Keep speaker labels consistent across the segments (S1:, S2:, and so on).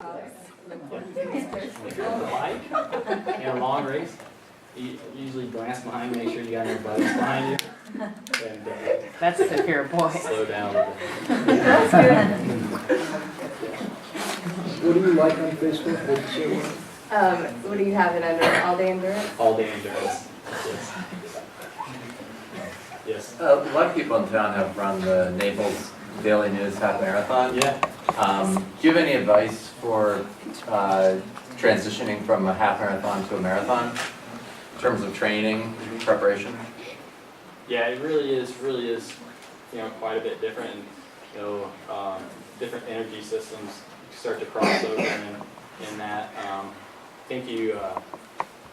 S1: If you're on the bike in a long race, you usually glance behind, make sure you got no buddies behind you, and
S2: That's if you're a boy.
S1: slow down a bit.
S2: That's good.
S3: What do you like on Facebook? What's your
S4: What do you have it under? All day endurance?
S1: All day endurance. Yes. Yes.
S5: A lot of people in town have run the Naples Daily News Half Marathon.
S1: Yeah.
S5: Do you have any advice for transitioning from a half marathon to a marathon in terms of training, preparation?
S1: Yeah, it really is, quite a bit different, and, different energy systems start to cross over in that. I think you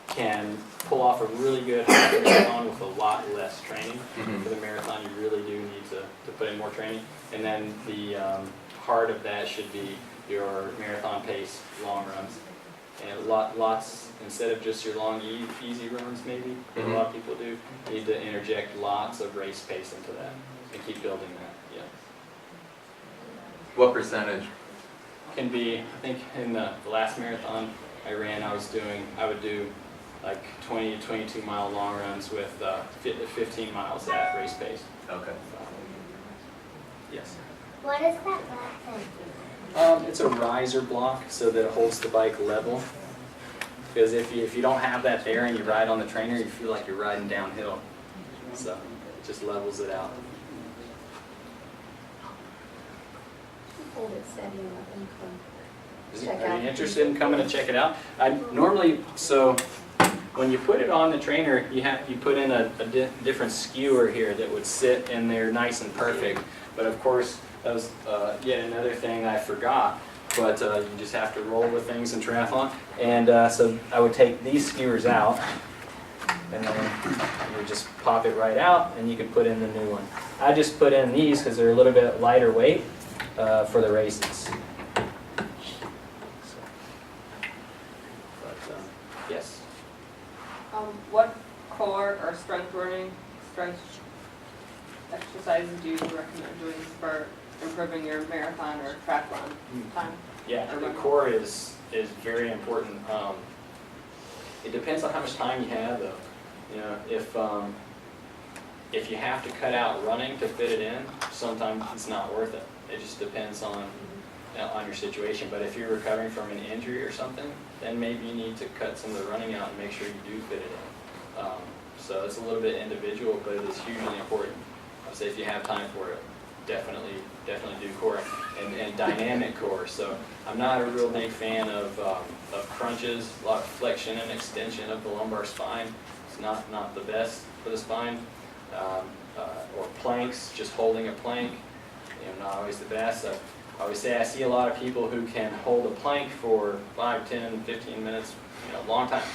S1: can pull off a really good half marathon with a lot less training. For the marathon, you really do need to put in more training. And then the heart of that should be your marathon pace long runs. And lots, instead of just your long, easy runs maybe, that a lot of people do, you need to interject lots of race pace into that and keep building that, yeah.
S5: What percentage?
S1: Can be, I think in the last marathon I ran, I would do like 20 to 22 mile long runs with 15 miles at race pace.
S5: Okay.
S1: Yes.
S6: What is that black thing?
S1: It's a riser block so that it holds the bike level. Because if you don't have that there and you ride on the trainer, you feel like you're riding downhill. So it just levels it out.
S4: Hold it steady and let them come.
S1: Are you interested in coming to check it out? So when you put it on the trainer, you put in a different skewer here that would sit in there nice and perfect. But of course, that was yet another thing I forgot. But you just have to roll with things in triathlon. And so I would take these skewers out, and then you would just pop it right out, and you can put in the new one. I just put in these because they're a little bit lighter weight for the races. Yes.
S2: What core or strength exercises do you recommend doing for improving your marathon or triathlon time?
S1: Yeah, the core is very important. It depends on how much time you have, though. You know, if you have to cut out running to fit it in, sometimes it's not worth it. It just depends on your situation. But if you're recovering from an injury or something, then maybe you need to cut some of the running out and make sure you do fit it in. So it's a little bit individual, but it is hugely important. I'd say if you have time for it, definitely do core and dynamic core. So I'm not a real big fan of crunches, a lot of flexion and extension of the lumbar spine. It's not the best for the spine. Or planks, just holding a plank, not always the best. I always say I see a lot of people who can hold a plank for 5, 10, 15 minutes, a long time.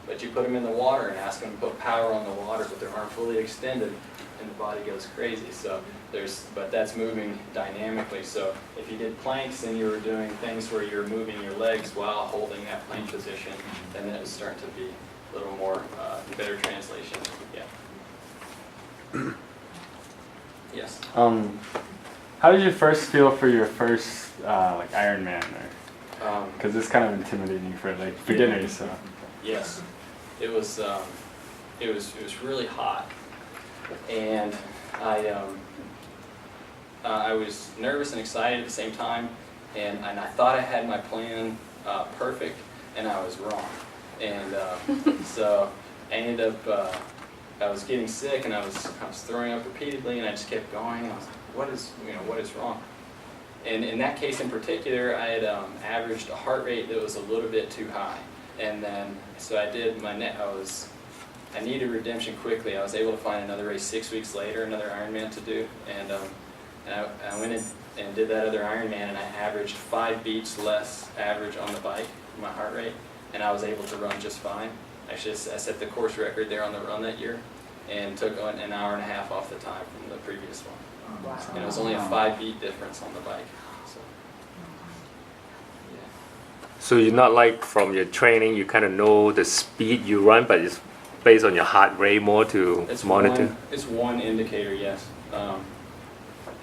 S1: But you put them in the water and ask them to put power on the water with their arm fully extended, and the body goes crazy. So but that's moving dynamically. So if you did planks and you were doing things where you're moving your legs while holding that plank position, then it would start to be a little more better translation. Yeah. Yes.
S7: How did you first feel for your first like Ironman? Because it's kind of intimidating for like beginners. So.
S1: Yes, it was really hot, and I was nervous and excited at the same time, and I thought I had my plan perfect, and I was wrong, and so I ended up. I was getting sick, and I was throwing up repeatedly, and I just kept going. And I was like, what is wrong? And in that case in particular, I had averaged a heart rate that was a little bit too high. And then, so I did I needed redemption quickly. I was able to find another race 6 weeks later, another Ironman to do. And I went in and did that other Ironman, and I averaged 5 beats less average on the bike, my heart rate. And I was able to run just fine. Actually, I set the course record there on the run that year, and took an hour and a half off the time from the previous one.
S2: Wow.
S1: And it was only a 5-beat difference on the bike. So, yeah.
S8: So you're not like from your training, you kind of know the speed you run, but it's based on your heart rate more to monitor?
S1: It's one indicator, yes.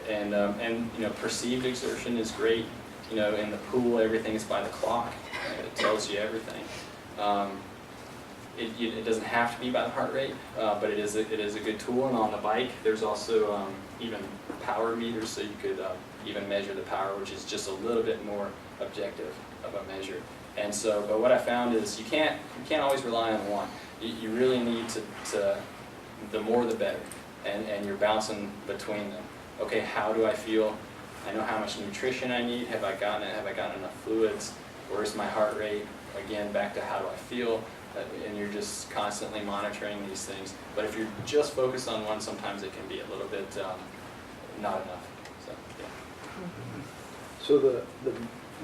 S1: And perceived exertion is great. in the pool, everything is by the clock. It tells you everything. It doesn't have to be by the heart rate, but it is a good tool. And on the bike, there's also even power meters, so you could even measure the power, which is just a little bit more objective of a measure. And so, but what I found is you can't always rely on one. You really need to the more the better, and you're bouncing between them. Okay, how do I feel? I know how much nutrition I need. Have I gotten it? Have I gotten enough fluids? Where's my heart rate? Again, back to how do I feel? And you're just constantly monitoring these things. But if you're just focused on one, sometimes it can be a little bit not enough. So, yeah.
S3: So the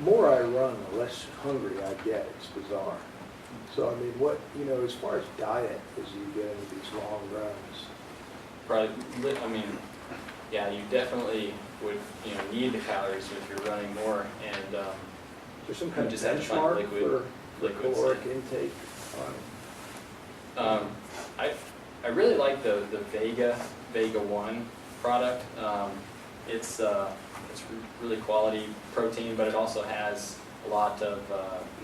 S3: more I run, the less hungry I get. It's bizarre. So I mean, what, as far as diet, as you get into these long runs,
S1: Probably, I mean, yeah, you definitely would, need the calories if you're running more, and
S3: is there some kind of
S1: just have to find
S3: benchmark for
S1: liquids.
S3: caloric intake on it?
S1: I really like the Vega 1 product. It's really quality protein, but it also has a lot of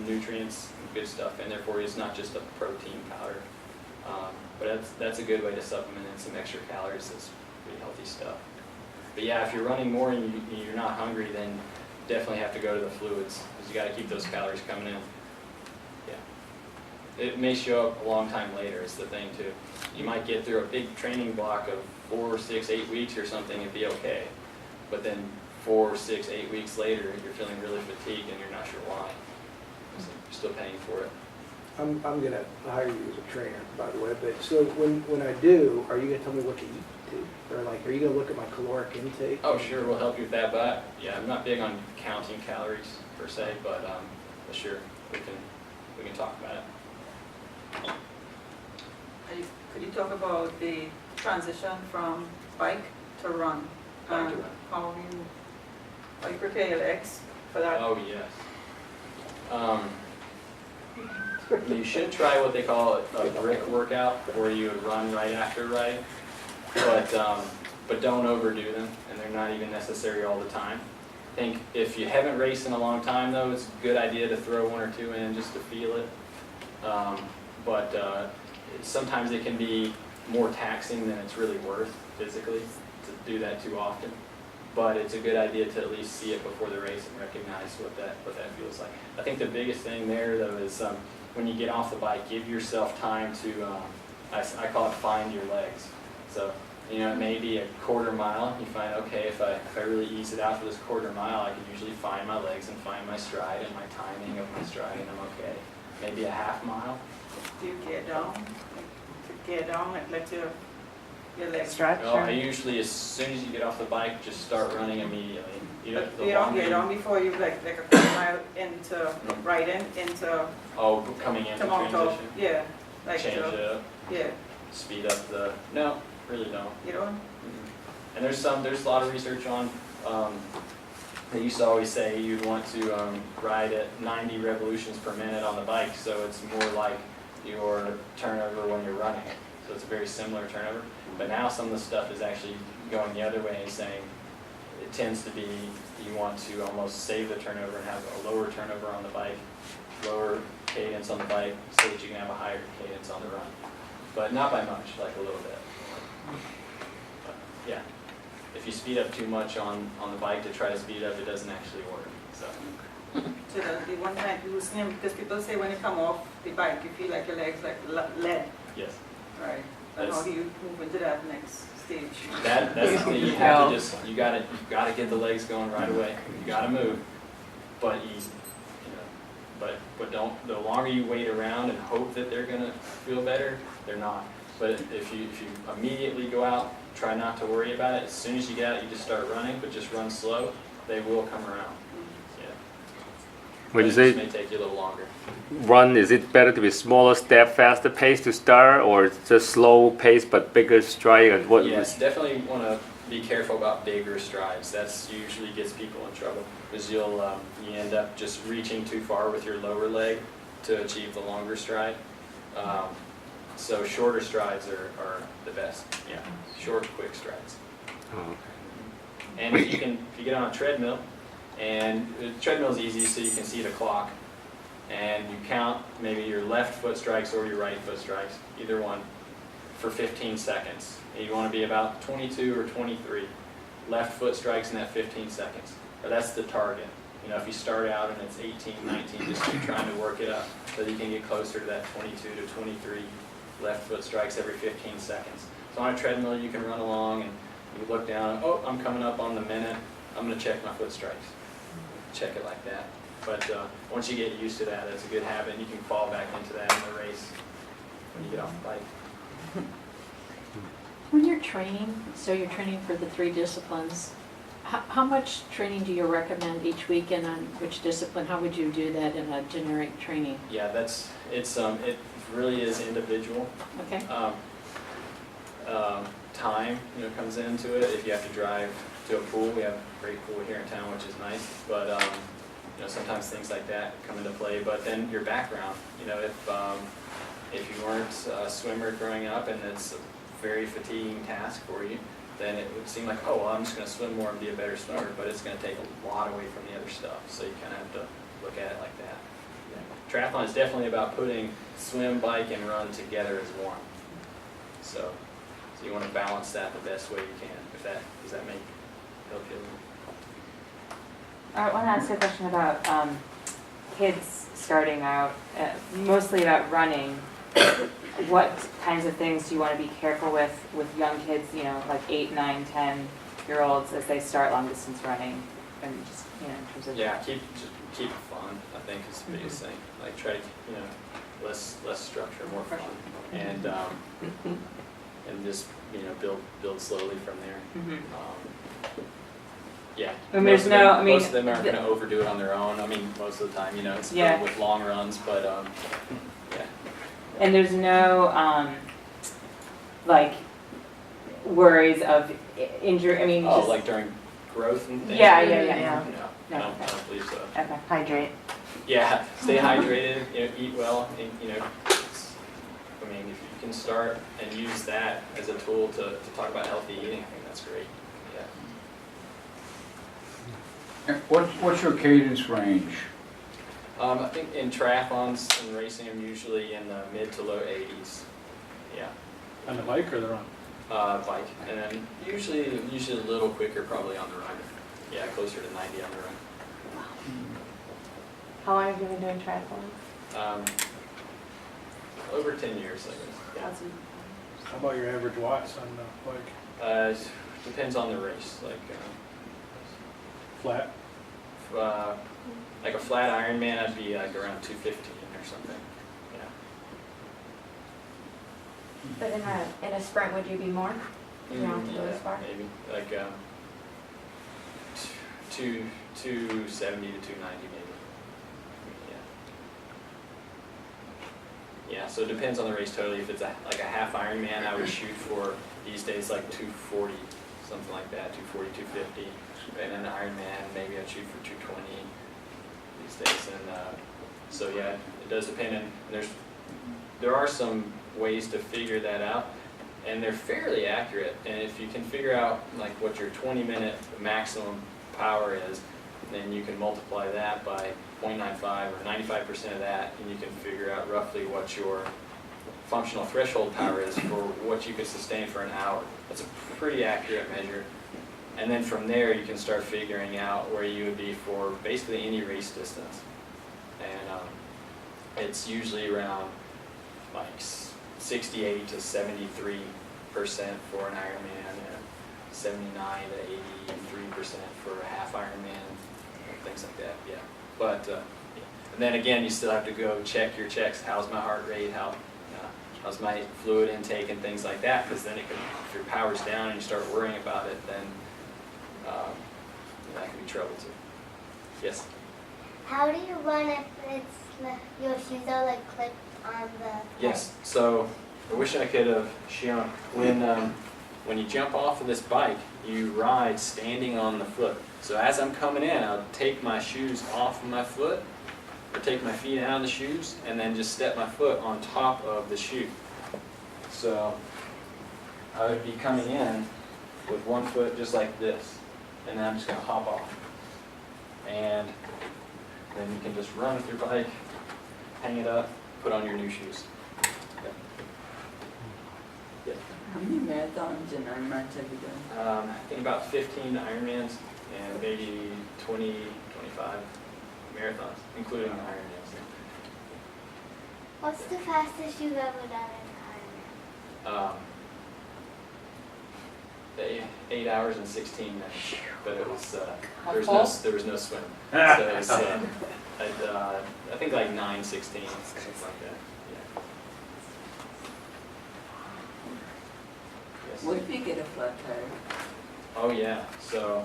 S1: nutrients and good stuff in there for you. It's not just a protein powder. But that's a good way to supplement in some extra calories. That's pretty healthy stuff. But yeah, if you're running more and you're not hungry, then definitely have to go to the fluids, because you got to keep those calories coming in. Yeah. It may show up a long time later, is the thing too. You might get through a big training block of 4, 6, 8 weeks or something and be okay. But then 4, 6, 8 weeks later, you're feeling really fatigued and you're not sure why. So you're still paying for it.
S3: I'm going to hire you as a trainer, by the way, but so when I do, are you going to tell me what to eat too? Or like, are you going to look at my caloric intake?
S1: Oh, sure, we'll help you with that, but yeah, I'm not big on counting calories per se, but sure, we can talk about it.
S9: Could you talk about the transition from bike to run?
S1: Bike to run.
S9: How you prepare your legs for that?
S1: Oh, yes. You should try what they call a brick workout, where you would run right after a ride, but don't overdo them, and they're not even necessary all the time. I think if you haven't raced in a long time, though, it's a good idea to throw 1 or 2 in just to feel it. But sometimes it can be more taxing than it's really worth physically to do that too often. But it's a good idea to at least see it before the race and recognize what that feels like. I think the biggest thing there, though, is when you get off the bike, give yourself time to, I call it find your legs. So, it may be a quarter mile. You find, okay, if I really ease it out for this quarter mile, I can usually find my legs and find my stride and my timing of my stride, and I'm okay. Maybe a half mile.
S9: Do you get down? And let your legs
S2: Stretch.
S1: Oh, I usually, as soon as you get off the bike, just start running immediately.
S9: You don't get down before you like a quarter mile into riding into
S1: Oh, coming into
S9: to mount up.
S1: transition.
S9: Yeah, like
S1: Change it up,
S9: yeah.
S1: speed up the, no, really don't.
S9: You know.
S1: And there's a lot of research on, they used to always say you'd want to ride at 90 revolutions per minute on the bike, so it's more like your turnover when you're running. So it's a very similar turnover. But now some of the stuff is actually going the other way and saying it tends to be you want to almost save the turnover and have a lower turnover on the bike, lower cadence on the bike, so that you can have a higher cadence on the run. But not by much, like a little bit. But yeah, if you speed up too much on the bike to try to speed up, it doesn't actually work. So
S9: The one time you slim, because people say when you come off the bike, you feel like your legs like lead.
S1: yes.
S9: Right. And how do you move into that next stage?
S1: That's the thing. You have to you gotta get the legs going right away. You gotta move, but but don't. The longer you wait around and hope that they're gonna feel better, they're not. But if you immediately go out, try not to worry about it. As soon as you get out, you just start running, but just run slow. They will come around. Yeah.
S8: When you
S1: It
S8: say
S1: just may take you a little longer.
S8: run, is it better to be smaller step, faster pace to start, or just slow pace but bigger stride? And what?
S1: Yes, definitely want to be careful about bigger strides. That's usually gets people in trouble, because you end up just reaching too far with your lower leg to achieve the longer stride. So shorter strides are the best. Yeah, short, quick strides.
S8: Oh,
S1: And if you get on a treadmill And the treadmill is easy, so you can see the clock. And you count maybe your left foot strikes or your right foot strikes, either one, for 15 seconds. And you want to be about 22 or 23 left foot strikes in that 15 seconds. Or that's the target. You know, if you start out and it's 18, 19, just keep trying to work it up so that you can get closer to that 22 to 23 left foot strikes every 15 seconds. So on a treadmill, you can run along and you look down, oh, I'm coming up on the minute, I'm going to check my foot strikes. Check it like that. But once you get used to that, that's a good habit, and you can fall back into that in the race when you get off the bike.
S10: When you're training, so you're training for the 3 disciplines, how much training do you recommend each weekend on which discipline? How would you do that in a generic training?
S1: Yeah, it really is individual.
S10: Okay.
S1: Time, comes into it. If you have to drive to a pool, we have a great pool here in town, which is nice. But sometimes things like that come into play. But then your background, if you weren't a swimmer growing up and it's a very fatiguing task for you, then it would seem like, oh, well, I'm just going to swim more and be a better swimmer, but it's going to take a lot away from the other stuff. So you kind of have to look at it like that. Triathlon is definitely about putting swim, bike, and run together as one. So you want to balance that the best way you can. Does that help you?
S11: I want to ask you a question about kids starting out, mostly about running. What kinds of things do you want to be careful with young kids, like 8, 9, 10-year-olds as they start long distance running, and just in terms of
S1: keep it fun. I think is the biggest thing. Like try to less structure, more fun, and just build slowly from there.
S11: Yeah. Most
S1: of them aren't going to overdo it on their own. I mean, most of the time, it's filled with long runs, but yeah.
S11: And there's no worries of injury. I mean,
S1: like during growth and things.
S11: Yeah.
S1: No, I don't believe so.
S11: Okay. Hydrate.
S1: Yeah, stay hydrated. Eat well. And, if you can start and use that as a tool to talk about healthy eating, I think that's great. Yeah.
S12: What's your cadence range?
S1: I think in triathlons and racing, I'm usually in the mid to low 80s. Yeah.
S7: On the bike or the run?
S1: Bike, and then usually a little quicker probably on the run. Yeah, closer to 90 on the run.
S11: How long have you been doing triathlon?
S1: Over 10 years, I guess. Yeah.
S7: How about your average watts on the bike?
S1: Depends on the race. Like
S7: Flat?
S1: Like a flat Ironman, I'd be like around 215 or something. Yeah.
S4: But in a sprint, would you be more? You don't have to go as far?
S1: Maybe like 270 to 290 maybe. Yeah, so it depends on the race totally. If it's like a half Ironman, I would shoot for these days like 240, something like that, 240, 250. And then an Ironman, maybe I'd shoot for 220 these days. And so yeah, it does depend. And there are some ways to figure that out, and they're fairly accurate. And if you can figure out like what your 20-minute maximum power is, then you can multiply that by 0.95 or 95% of that, and you can figure out roughly what your functional threshold power is for what you could sustain for an hour. That's a pretty accurate measure. And then from there, you can start figuring out where you would be for basically any race distance. And it's usually around like 68 to 73% for an Ironman, and 79 to 83% for a half Ironman, things like that. Yeah. But and then again, you still have to go check your checks. How's my heart rate? How's my fluid intake and things like that? Because then if your power's down and you start worrying about it, then that can be trouble too. Yes.
S6: How do you run if it's your shoes are like clipped on the?
S1: Yes. So I wish I could have shown when you jump off of this bike, you ride standing on the foot. So as I'm coming in, I'll take my shoes off of my foot, or take my feet out of the shoes, and then just step my foot on top of the shoe. So I would be coming in with one foot just like this, and then I'm just going to hop off. and then you can just run with your bike, hang it up, put on your new shoes. Yeah.
S13: How many marathons and Ironmans have you done?
S1: I think about 15 Ironmans and maybe 20, 25 marathons, including the Ironmans.
S6: What's the fastest you've ever done in an Ironman?
S1: The 8 hours and 16 minutes, but it was there was no swim. So it was, I think like 9:16, something like that. Yeah. Yes.
S13: What if you get a flat tire?
S1: Oh yeah, so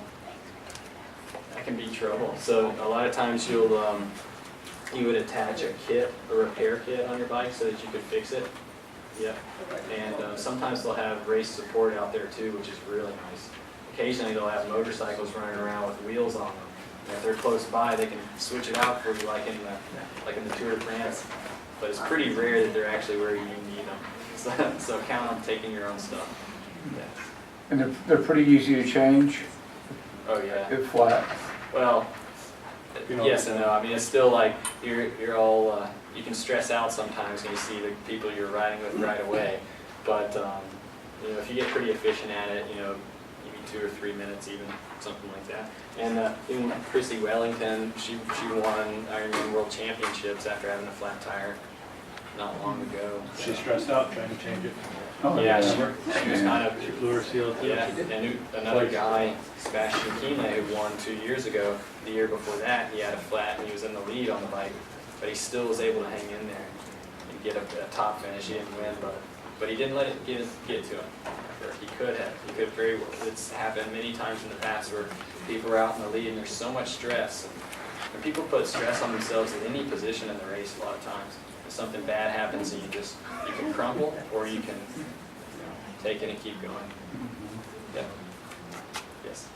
S1: that can be trouble. So a lot of times you would attach a kit, a repair kit on your bike so that you could fix it. Yep. And sometimes they'll have race support out there too, which is really nice. Occasionally they'll have motorcycles running around with wheels on them. And if they're close by, they can switch it out for you, like in the Tour de France. But it's pretty rare that they're actually where you need them. So count on taking your own stuff. Yeah.
S12: And they're pretty easy to change?
S1: Oh yeah.
S12: They're flat?
S1: Well, yes and no. I mean, it's still like you're all you can stress out sometimes when you see the people you're riding with right away. But if you get pretty efficient at it, maybe 2 or 3 minutes even, something like that. And even Chrissy Wellington, she won Ironman World Championships after having a flat tire not long ago.
S14: She stressed out trying to change it.
S12: Oh,
S1: Yeah, she was kind of.
S14: She blew her seal too.
S1: Yeah, and another guy, Sebastian Kine, who won 2 years ago, the year before that, he had a flat and he was in the lead on the bike, but he still was able to hang in there and get a top finish. He didn't win, but he didn't let it get to him. Or he could have. He could very well. It's happened many times in the past where people are out in the lead and there's so much stress. And people put stress on themselves at any position in the race a lot of times. If something bad happens and you can crumble, or you can take it and keep going. Yeah. Yes.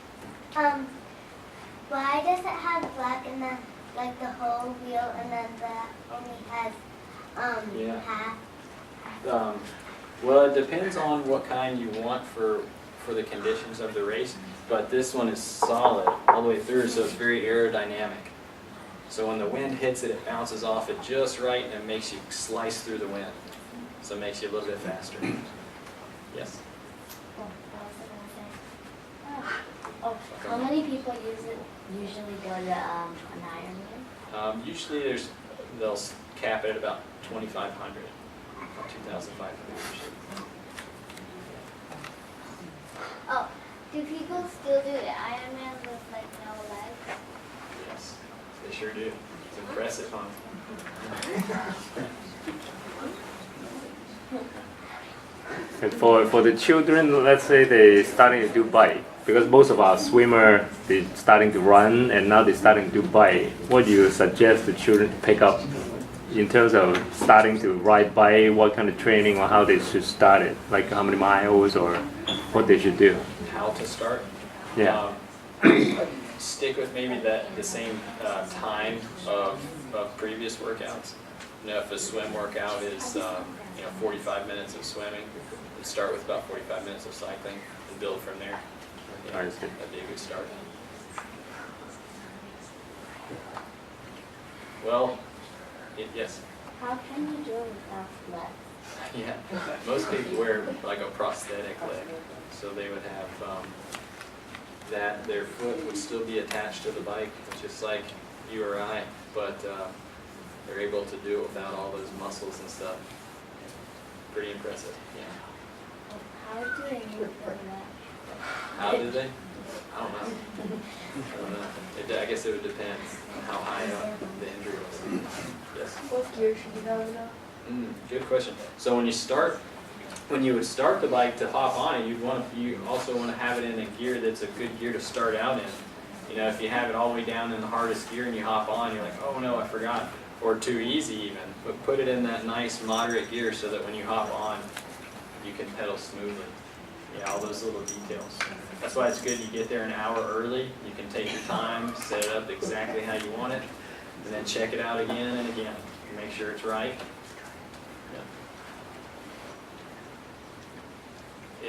S6: Why does it have black and then like the whole wheel and then the only has half?
S1: Well, it depends on what kind you want for the conditions of the race, but this one is solid all the way through, so it's very aerodynamic. So when the wind hits it, it bounces off it just right and it makes you slice through the wind. So it makes you a little bit faster. Yes?
S4: How many people usually go to an Ironman?
S1: Usually they'll cap it at about 2,500, 2,500 usually.
S6: Oh, do people still do Ironman with like no legs?
S1: Yes, they sure do. It's impressive, huh?
S8: And for the children, let's say they starting to do bike, because most of our swimmer they starting to run and now they're starting to do bike. What do you suggest the children to pick up in terms of starting to ride bike? What kind of training or how they should start it? Like how many miles or what they should do?
S1: How to start?
S8: Yeah.
S1: Stick with maybe the same time of previous workouts. If a swim workout is 45 minutes of swimming, then start with about 45 minutes of cycling and build from there. That'd be a good start. Well, yes.
S4: How can you do it without legs?
S1: Yeah, most people wear like a prosthetic leg, so they would have that their foot would still be attached to the bike, just like you or I, but they're able to do it without all those muscles and stuff. Pretty impressive. Yeah.
S4: How do they move that?
S1: How do they? I don't know. I guess it would depend on how high up the injury was. Yes.
S2: What gear should you have now?
S1: Good question. So when you would start the bike to hop on it, you also want to have it in a gear that's a good gear to start out in. If you have it all the way down in the hardest gear and you hop on, you're like, oh no, I forgot. Or too easy even. But put it in that nice moderate gear so that when you hop on, you can pedal smoothly. Yeah, all those little details. That's why it's good you get there an hour early. You can take your time, set it up exactly how you want it, and then check it out again and again. Make sure it's right. Yeah.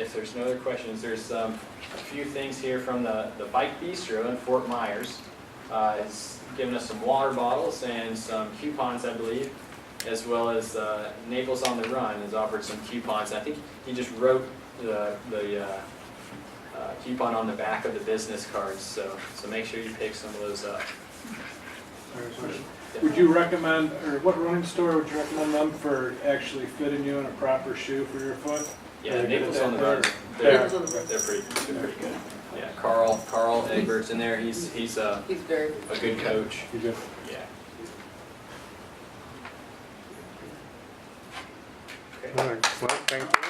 S1: If there's no other questions, there's a few things here from the Bike Bistro in Fort Myers. has given us some water bottles and some coupons, I believe, as well as Naples on the Run has offered some coupons. I think he just wrote the coupon on the back of the business cards, so make sure you pick some of those up.
S14: Would you recommend, or what running store would you recommend them for actually fitting you in a proper shoe for your foot?
S1: Yeah, Naples on the Run, they're pretty good. Yeah, Carl Egbert's in there. He's
S2: very
S1: a good coach.
S14: You good?
S1: Yeah.
S8: All right, well, thank you.